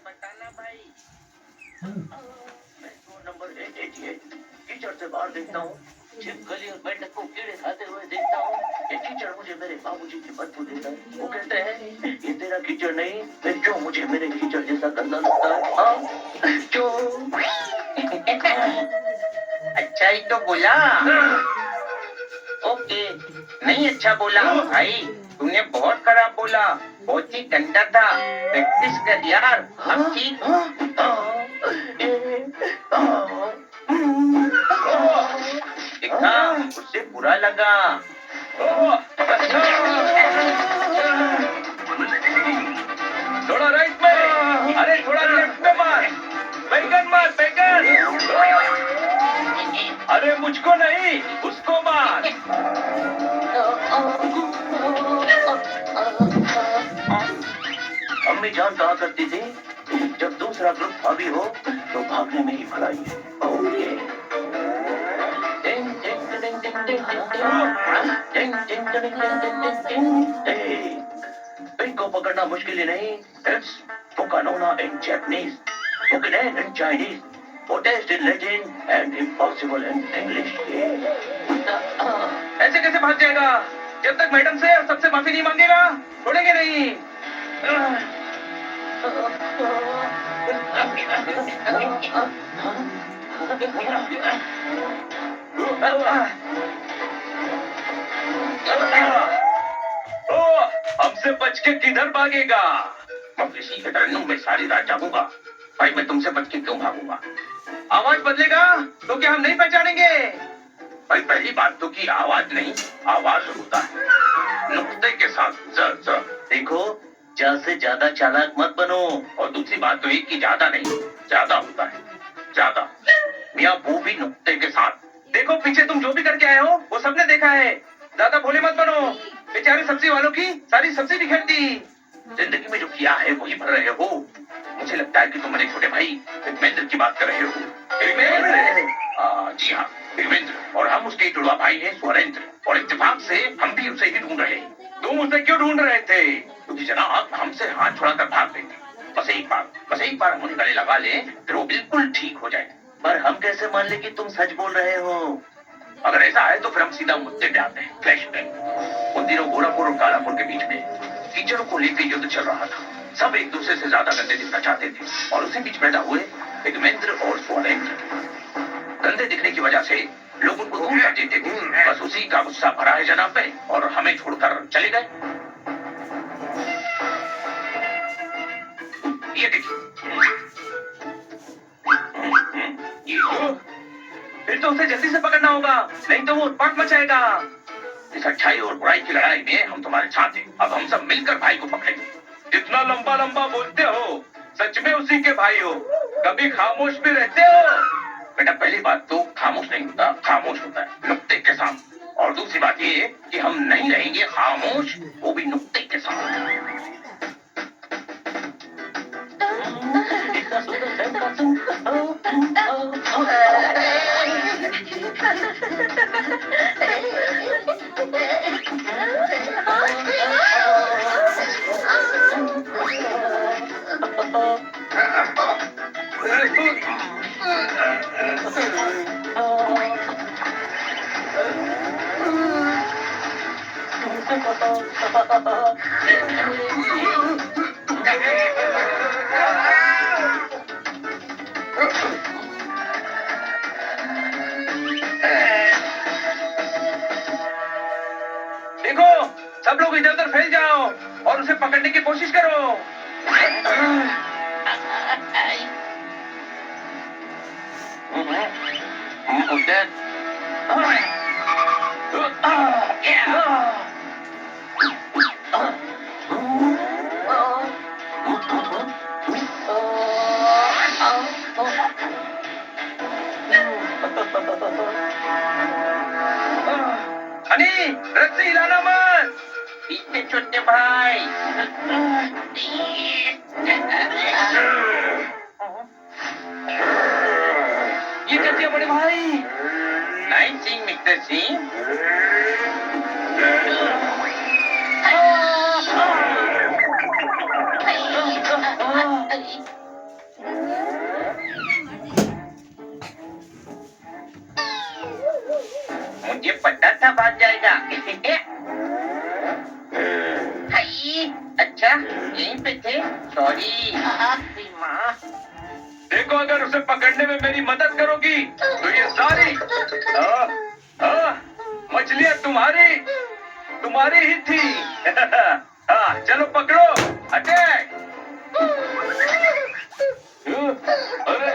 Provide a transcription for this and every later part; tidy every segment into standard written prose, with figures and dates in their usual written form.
बताना भाई। मैं तो नंबर 888 कीचड़ से बाहर देखता हूँ, छिपकली और मेंढक को कीड़े खाते हुए देखता हूँ। ये कीचड़ मुझे मेरे बाबूजी की बदबू देता है। वो कहते हैं ये तेरा कीचड़ नहीं, फिर क्यों मुझे मेरे कीचड़ जैसा गंदा लगता है? हाँ क्यों? अच्छा ही तो बोला। ओके, नहीं अच्छा बोला भाई, तूने बहुत खराब बोला, बहुत ही गंदा था। प्रैक्टिस कर यार, अब ठीक। देखा, उससे बुरा लगा। थोड़ा राइट में, अरे थोड़ा लेफ्ट में मार, बैगन मार बैगन। अरे मुझको नहीं, उसको मार। अम्मी जान कहा करती थी, जब दूसरा ग्रुप भाभी हो तो भागने में ही भलाई है। ओह ये। पिंक को पकड़ना मुश्किल ही नहीं। It's Pocanona in Japanese, Pokemon in Chinese, Potest in Latin and impossible in English. ऐसे कैसे भाग जाएगा? जब तक मैडम से और सबसे माफी नहीं मांगेगा, छोड़ेंगे नहीं। हमसे बच के किधर भागेगा? मैं किसी के तरन्नुम में सारी रात जागूंगा। भाई मैं तुमसे बच के क्यों भागूंगा? आवाज बदलेगा तो क्या हम नहीं पहचानेंगे? भाई पहली बात तो कि आवाज नहीं, आवाज होता है नुक्ते के साथ। ज देखो, जा से ज्यादा चालाक मत बनो। और दूसरी बात तो एक की ज्यादा नहीं, ज्यादा होता है ज्यादा। मियाँ वो भी नुक्ते के साथ। देखो पीछे तुम जो भी करके आए हो वो सबने देखा है। ज्यादा भोले मत बनो, बेचारे सब्जी वालों की सारी सब्जी बिखेर दी। जिंदगी में जो किया है वही भर रहे हो। मुझे लगता है कि तुम मेरे छोटे भाई धर्मेंद्र की बात कर रहे हो। धर्मेंद्र? जी हाँ, धर्मेंद्र। और हम उसके जुड़वा भाई हैं स्वरेंद्र। और इत्तेफाक से हम भी उसे ही ढूंढ रहे हैं। तुम उसे क्यों ढूंढ रहे थे? क्योंकि जनाब हमसे हाथ छुड़ाकर भाग गए थे। बस एक बार हम उन्हें गले लगा ले, फिर वो बिल्कुल ठीक हो जाए। पर हम कैसे मान ले कि तुम सच बोल रहे हो? अगर ऐसा है तो फिर हम सीधा मुद्दे पे आते हैं। फ्लैशबैक। उन दिनों गोरापुर और कालापुर के बीच में कीचड़ों को लेकर युद्ध चल रहा था। सब एक दूसरे से ज्यादा गंदे दिखना चाहते थे और उसी बीच पैदा हुए धर्मेंद्र और स्वरेंद्र। गंदे दिखने की वजह से लोग उनको दूर कर देते थे। बस उसी का गुस्सा भरा है जनाब पे और हमें छोड़कर चले गए। ये देखिए, फिर तो उसे जल्दी से पकड़ना होगा, नहीं तो वो उत्पात मचाएगा। इस अच्छाई और बुराई की लड़ाई में हम तुम्हारे साथ हैं। अब हम सब मिलकर भाई को पकड़ेंगे। इतना लंबा लंबा बोलते हो, सच में उसी के भाई हो? कभी खामोश भी रहते हो? बेटा पहली बात तो खामोश नहीं होता, खामोश होता है नुक्ते के साथ। और दूसरी बात ये कि हम नहीं रहेंगे खामोश, वो भी नुक्ते के साथ। देखो, सब लोग इधर उधर फैल जाओ और उसे पकड़ने की कोशिश करो। उधर। हनी, रस्सी हिलाना मत। पीछे छोटे भाई। ये क्या किया बड़े भाई? नाइस देखते सीन। मुझे पता था भाग जाएगा। हाय, अच्छा यहीं पे थे। सॉरी माँ। देखो अगर उसे पकड़ने में मेरी मदद करोगी तो ये सारी मछलियाँ तुम्हारी ही थी। हाँ चलो पकड़ो। अटैक। अरे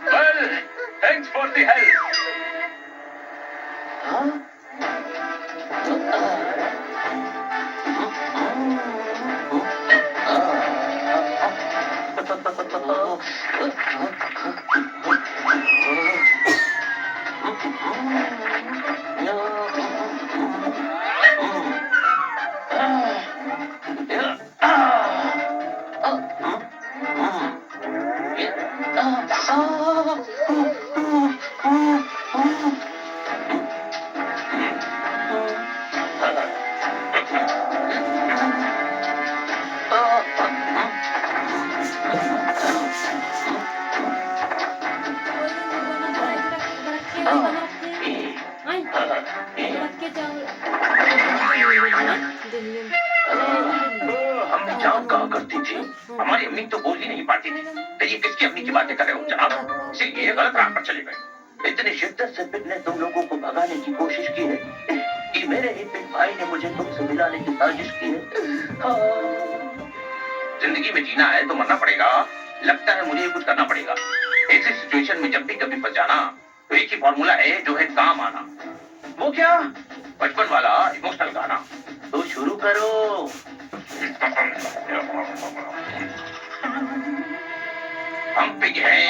well, thanks for the help. हम जान कहा करती थी। हमारी अम्मी तो बोल ही नहीं पाती थी। तो ये किसकी अम्मी की बातें कर रहे हो जनाब? इसीलिए गलत राह पर चले गए। इतनी शिद्दत से पिट ने तुम लोगों को भगाने की कोशिश की है कि मेरे ही पिट भाई ने मुझे तुमसे मिलाने की साजिश की है। जिंदगी में जीना है तो मरना पड़ेगा। लगता है मुझे कुछ करना पड़ेगा। ऐसी सिचुएशन में जब भी कभी फंस जाना तो एक ही फॉर्मूला है जो है काम आना। वो क्या? बचपन वाला इमोशनल गाना। तो शुरू करो। हम पिग हैं